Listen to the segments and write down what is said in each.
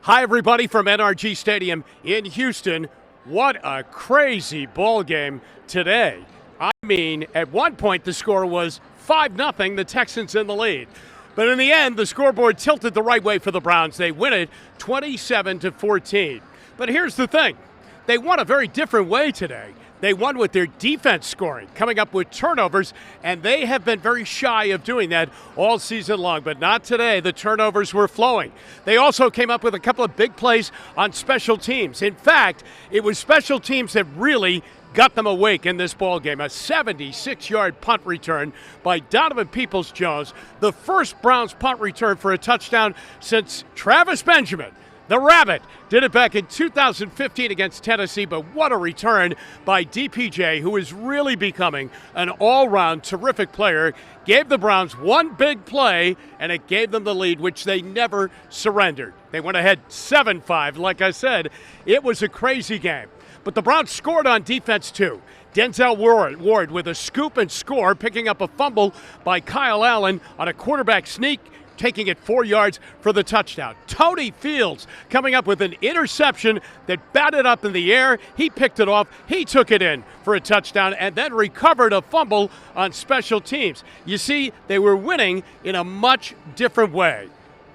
Hi, everybody from NRG Stadium in Houston. What a crazy ball game today. I mean, at one point the score was 5-0, the Texans in the lead. But in the end, the scoreboard tilted the right way for the Browns. They win it 27-14. But here's the thing. They won a very different way today. They won with their defense scoring, coming up with turnovers, and they have been very shy of doing that all season long, but not today. The turnovers were flowing. They also came up with a couple of big plays on special teams. In fact, it was special teams that really got them awake in this ball game. A 76-yard punt return by Donovan Peoples-Jones, the first Browns punt return for a touchdown since Travis Benjamin, the Rabbit, did it back in 2015 against Tennessee, but what a return by DPJ, who is really becoming an all-round terrific player. Gave the Browns one big play, and it gave them the lead, which they never surrendered. They went ahead 7-5. Like I said, it was a crazy game. But the Browns scored on defense, too. Denzel Ward with a scoop and score, picking up a fumble by Kyle Allen on a quarterback sneak, taking it 4 yards for the touchdown. Tony Fields coming up with an interception that batted up in the air. He picked it off. He took it in for a touchdown and then recovered a fumble on special teams. You see, they were winning in a much different way.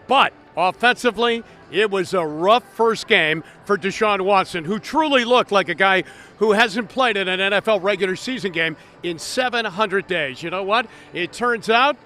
But offensively, it was a rough first game for Deshaun Watson, who truly looked like a guy who hasn't played in an NFL regular season game in 700 days. You know what? It turns out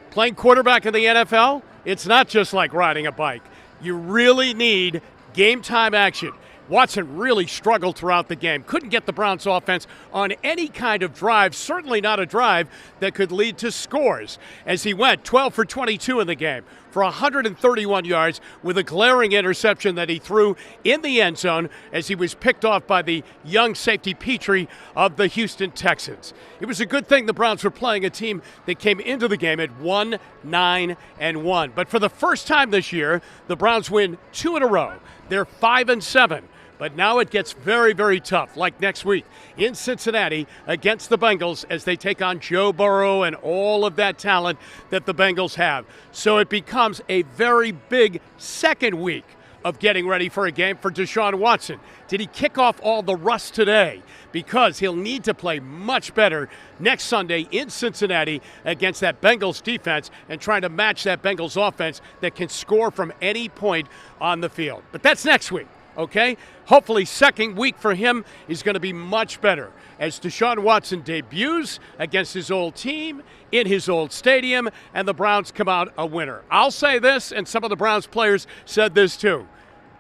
playing quarterback in the NFL, it's not just like riding a bike. You really need game time action. Watson really struggled throughout the game. Couldn't get the Browns offense on any kind of drive, certainly not a drive that could lead to scores, as he went 12 for 22 in the game for 131 yards with a glaring interception that he threw in the end zone as he was picked off by the young safety Petrie of the Houston Texans. It was a good thing the Browns were playing a team that came into the game at 1-9-1. But for the first time this year, the Browns win 2 in a row. They're 5-7. But now it gets very, very tough, like next week in Cincinnati against the Bengals as they take on Joe Burrow and all of that talent that the Bengals have. So it becomes a very big second week of getting ready for a game for Deshaun Watson. Did he kick off all the rust today? Because he'll need to play much better next Sunday in Cincinnati against that Bengals defense and trying to match that Bengals offense that can score from any point on the field. But that's next week. Okay? Hopefully second week for him is going to be much better as Deshaun Watson debuts against his old team in his old stadium and the Browns come out a winner. I'll say this, and some of the Browns players said this too.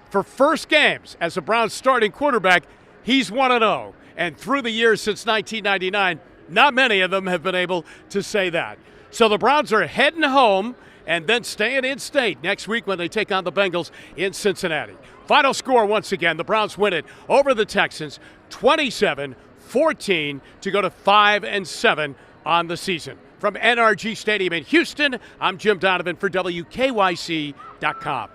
For first games as a Browns starting quarterback, he's 1-0. And through the years since 1999, not many of them have been able to say that. So the Browns are heading home and then staying in state next week when they take on the Bengals in Cincinnati. Final score once again, the Browns win it over the Texans 27-14 to go to 5-7 on the season. From NRG Stadium in Houston, I'm Jim Donovan for WKYC.com.